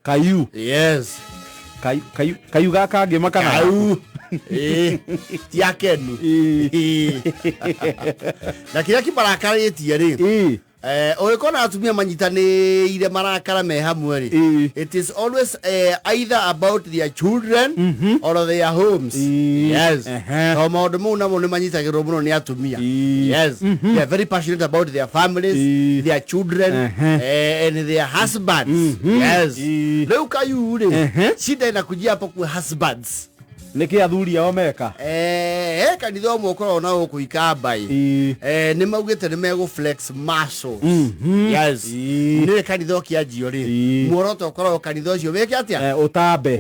Kayu. Yes. Kayu gaka ngimakana. Kayu. Tiakenu. Na kila kibarakarĩtie rĩ. Oikona atumia manyitanĩire marakara me hamwe rĩ. It is always either about their children or their homes. Yes. So maũndũ mau namo nĩ manyitagĩrwo mũno nĩ atumia. Yes. They are very passionate about their families, their children, and their husbands. Yes. Leo Kayu rĩ. Shida inakujia hapo kwa husbands. Niki athuri ao meka kanitha omwe ukorwo na guikamba ni maugite ni mego flex muscles. Yes. Ni kanitha kianjio ri muoroto ukorwo kanitha ucio weke atia utambe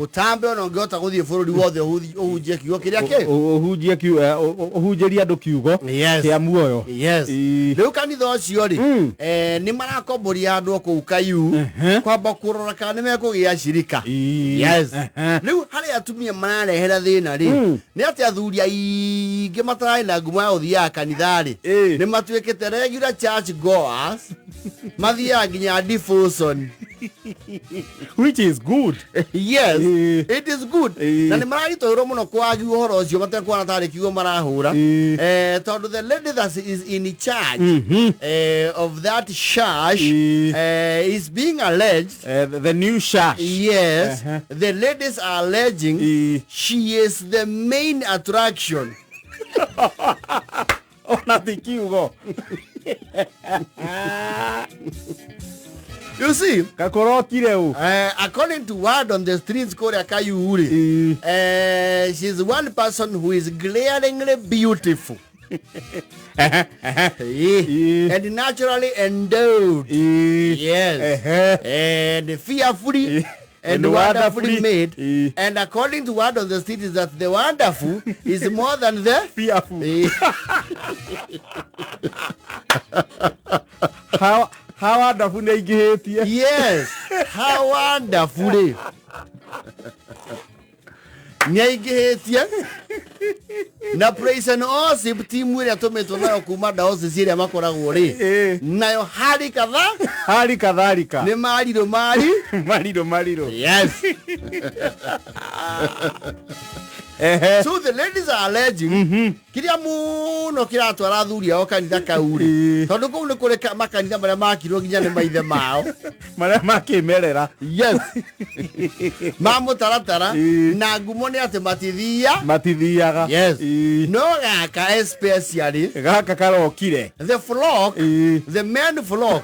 ona ungiota guthie bururi wothe uhunjie kiugo kiria ki uhunjiria andu kiugo kia muoyo. Yes. Riu kanitha ucio ri ni marakomboria andu ku Kayu kwamba kurora kana ni mekugia shirika. Yes. Riu hari atumia mararehera thina ri ni ati athuri aingi matarai na ngumo ya uthia kanitha ri ni matuikite regular church goers mathia nginya devotion, which is good. Yes. It is good. Na ni maragitoirwo muno kwagi uhoro ucio matekwana tari kiugo marahura tondu the lady that is in charge of that church is being alleged the new church. Yes. The ladies are alleging she is the main attraction. Ona tikiugo. You see, according to word on the streets called Kayu, she's one person who is glaringly beautiful. And naturally endowed. Yes. And fearfully and wonderfully made. And according to word on the street is that the wonderful is more than the fearful. How wonderful they get. Yes. How wonderful. Nyaigehetia na praise and worship team ile atometwa nayo kuuma daosi zile makoragwo ri nayo hari kadhalika ni mariro. Yes. So the ladies are alleging kiria muno kiratwara athuri ao kanitha kauri tondu kou ni kuri makanitha maria makirwo nginya ni maithe mao maria makimerera. Yes. Mamutaratara na ngumo ni ati matithiaga. Yes. No gaka especially gaka karokire the flock, the men flock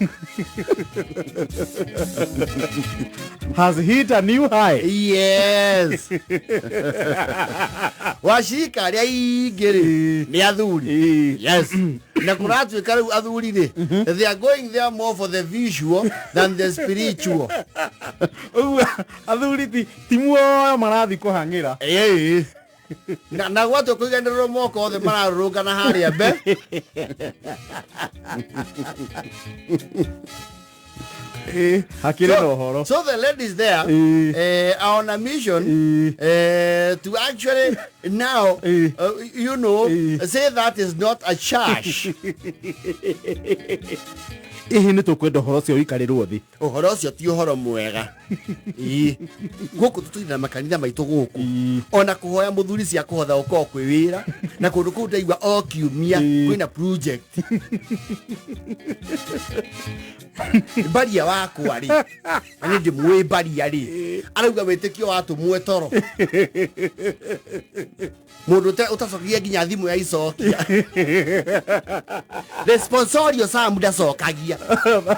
has hit a new high. Yes. Washika ria igiri ni athuri. Yes. Na kuratuika riu athuri ri they are going there more for the visual than the spiritual. Athuri ti muoyo marathi kuhangira. Na watu kuiganirwo moko othe mararungana haria mbe. So the ladies there are on a mission to actually now say that is not a church. Ni tukwenda horo cio ikarirwo thi. Horo cio ti horo mwega. Guku tutira makanitha maitu guku ona kuhoya muthuri cia kuhotha uko kwi wira na kundu kuu ndaigua o kiumia kwina project. Baria wakwa ri ani ndi mwe baria ri arauga witikio watu mwe toro mundu te utacokia nginya thimu ya icokia responsorio sa muda cokagia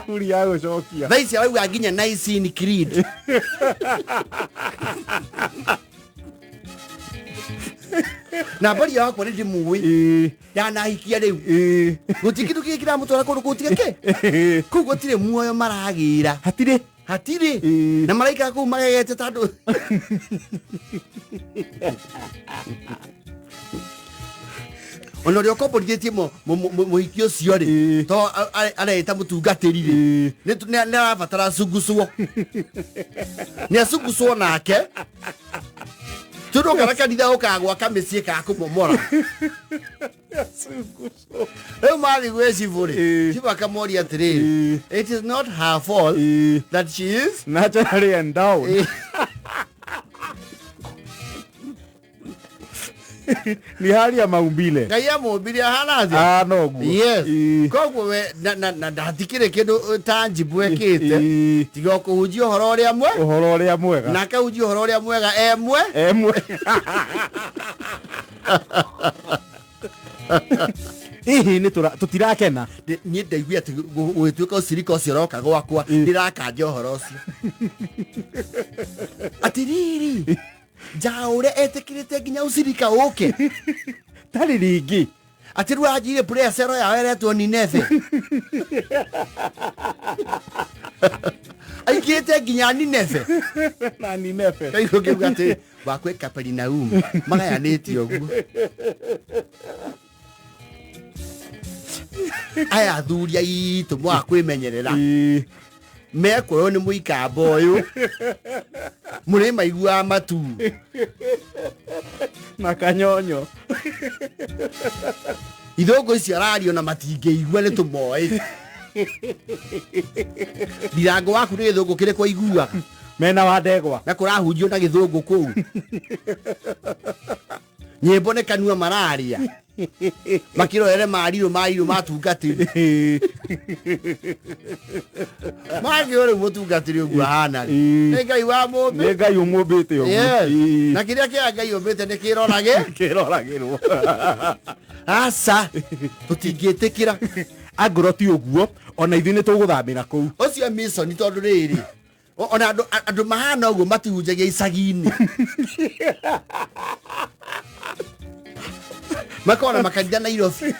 thuri ya gucokia thaisi arauga nginya nice in creed. Na bari yakwa ndi muwi ya nahikia riu gutikitu kikira mutwara kundu kutigeke ku gutire muoyo maragira hatire na malaika ku magegete tandu ono rio komborithĩtie mũhiki ũcio rĩ to areta mũtungatĩri rĩ nĩ arabatara cungucwo nĩ acungucwo nake tondũ kana kanitha ũkagwaka mĩciĩ ka kũmomora Hey, Mali, where's she for it? She was come on here today. It is not her fault that she is naturally endowed. Ni hali ya maumbile. Kaya maumbile hanaje? No guo. Yes. Koguo we na ndatikire kindu tangible ekite. Tiga kuhujia uhoro uria mwe. Uhoro uria mwega. Na kahujia uhoro uria mwega emwe. Hihi ni tutirakena. Ni ndaigua ati gwituika ucirika ucio roka gwakwa ndirakanja uhoro ucio. Atiriri. Jaure etekirite ginya ucirika uke. Tari ringi. Ati rwa ajire pressure ya eretwo ni nefe. Aikite ginya ni nefe. Na ni nefe. Kaiko kigate bakwe Kapernaum. Magayaniti oguo. Aya athuri aitu mwakwimenyerera. Mekoro ni muikamba uyu. Muri maigua matu. Na kanyonyo. Ithogo icio arario na matingĩigua nĩ tũmoĩ. Ndirango waku nĩ gĩthũngũ kĩrĩkũ aiguaga? Mena wa ndegwa. Na kũrahunjio na gĩthũngũ kũu. Nyĩmbo nĩ kanua mararia. Makĩroere marirũ matungatĩri. Magĩo rĩu mũtungatĩri ũguo ahana. Nĩ Ngai wa mũmbi. Nĩ Ngai ũmũmbĩte ũguo. Na kĩrĩa kĩa Ngai ũmbĩte nĩ kĩroragĩrwo. Asa tũtingĩtĩkĩra. Angorwo ti ũguo ona ithuĩ nĩ tũgũthambĩra kũu. Ũcio mission tondũ rĩrĩ. Ona andũ mahana ũguo matihunjagia icagi-inĩ. Makona makanitha Nairobi.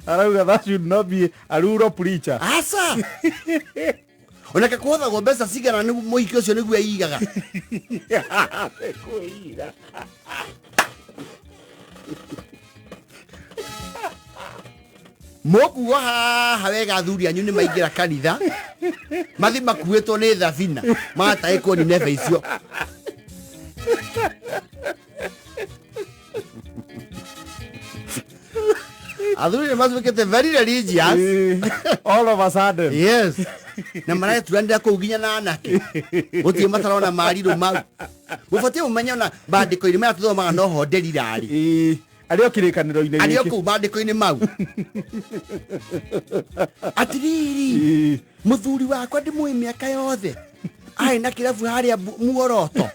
Arauga that should not be a rural preacher. Asa. Ona kakuothagwo mbeca cigana nĩ mũhiki ũcio nĩguo eigaga. Moku haha wega athuri anyu nĩ maingĩra kanitha. Mathi makuĩtwo nĩ thabina. Mataĩkwo ni nebe icio. Athuri nĩmatuĩkĩte very religious. All of a sudden. Yes. Na maraeturanĩra kũu nginya na anake. Gũtirĩ matarona marirũ mau. Mũbatiĩ mũmenye ona bandĩko-inĩ maya tũthomaga noho nderirarĩ. Arĩo kĩrĩkanĩro-inĩ gĩkĩ. Arĩo kũu bandĩko-inĩ mau. Atiriri. Mũthuri wakwa ndĩmũĩ mĩaka yothe. Arĩ na kĩrabu harĩa muoroto.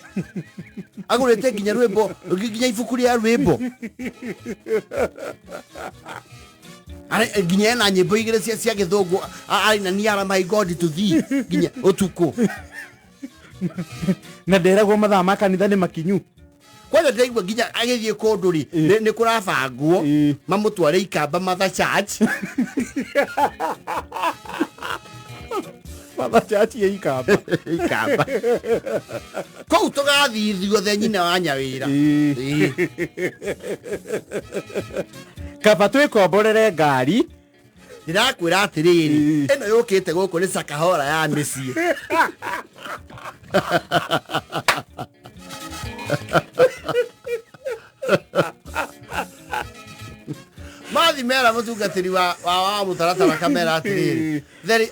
Agũrĩte nginya rwĩmbo, nginya ibuku rĩa rwĩmbo. Nginya ena nyĩmbo igĩrĩ cia gĩthũngũ arĩ na niara my God to thee nginya ũtukũ. Na nderagwo mathaa ma kanitha nĩ makinyu. Kwanja ndĩraigua nginya agĩthiĩ kũndũ rĩ nĩ kũrabangwo mamũtware ikamba matha church. Matha church ya ikamba. Ikamba. Kũu tũgathithio the nyina wa nyawĩra. Kaba twĩkomborere ngari. Ndĩrakwĩra atĩrĩrĩ ĩno yũkĩte gũkũ nĩ Sakahora ya mĩciĩ. Mathi mera mũtungatĩri wa mũtaratara kamera atĩrĩrĩ.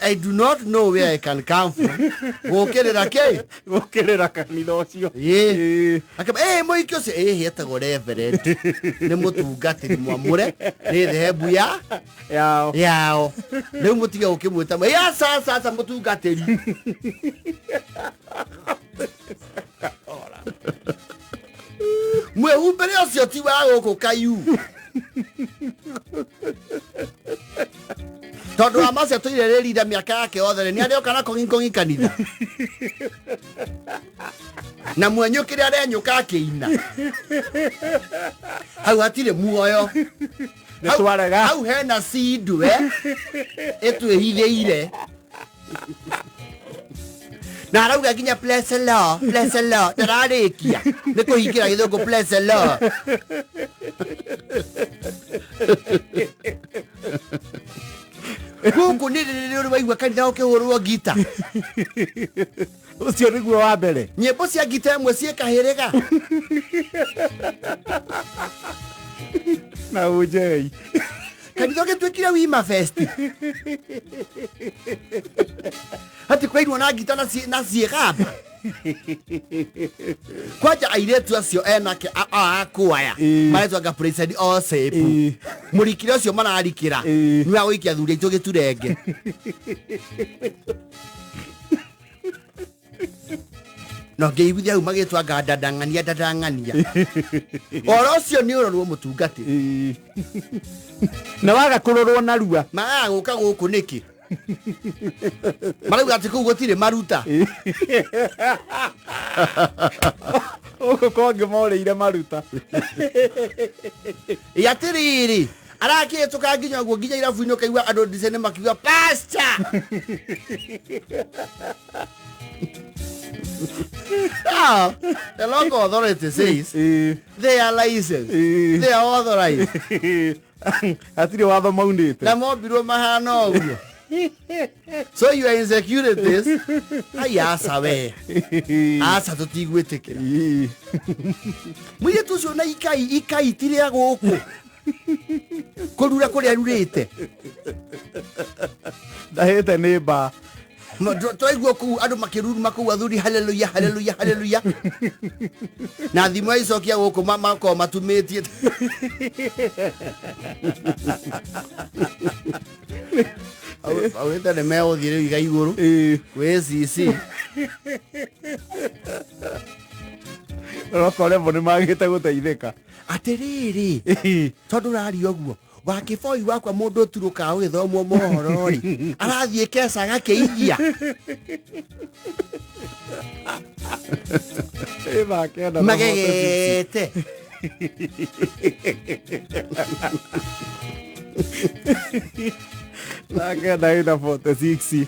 I do not know where I can come from. Gũkĩrĩra kĩ? Gũkĩrĩra kanitha ũcio. Akaba mũhiki ũcio hetagwo Reverend. Nĩ mũtungatĩri mwamũre nĩ thehebu yao. Rĩu mũtige gũkĩmwĩta sasa mũtungatĩri. Mwĩhumbĩre ũcio ti wa gũkũ Kayu. Tondu wa macio tuirĩrĩria mĩaka yake yothe nĩ arĩoka na kong'i kanitha. Na mwenyũkĩre arenyũka akĩina. Hau hatirĩ muoyo. Hau hena cindwe ĩtwĩhithĩire. Na arauga nginya bless the Lord, ndararĩkia nĩ kũhingĩra gĩthũngũ bless the Lord. Gũkũ nĩ rĩrĩ ũrĩ waigua kanitha ũkĩhũrwo ngita. Ũcio nĩguo wa mbere. Nyĩmbo cia ngita ĩmwe ciĩkahĩrĩga. na ujei kanitha ũgĩtuĩkire wima fest hati kwainwo na ngita na ciĩgamba kwanja airetu acio enake akuaya maretwanga president o sepu mũrikire ũcio mararikĩra nĩ wa gũikia thuri aitũ gĩturenge no ngĩiguithia hau magĩtwanga ndandang'ania oro ũcio nĩ ũrorwo mũtungati na waga kũrorwo narua magaga gũka gũkũ nĩkĩ marauga atĩ kũu gũtirĩ maruta ũgũkorwo ngĩmorĩire maruta atĩrĩrĩ arakĩhĩtũka nginya ũguo nginya irabu-inĩ ũkaigua andũ ndicene makiuga pastor Now, the local authority says they are licensed, they are authorized. Atiri watho maunĩte Na mombirwo mahana ũguo. So you are insecurities. Ayasa we. Asa tũtigwĩtĩkĩra. Mũirĩtu ũcio na ikai tirĩa gũkũ. Kũrura kũrĩa arurĩte. Ndahĩte nĩ mba. Twaigua kũu andũ makĩruruma kũu athuri hallelujah hallelujah hallelujah na thimo icokia gũkũ makorwo matumĩtie awĩte nĩ megũthiĩ rĩu iga igũrũ gwĩ CC rokorembo nĩ magĩte gũteithĩka atĩrĩrĩ tondũ ũraria ũguo wakĩboi wakwa mũndũ ũturũkaga ũgĩthomwo mohoro-rĩ arathiĩ kesa agakĩigia magegete nake ndaĩ na 46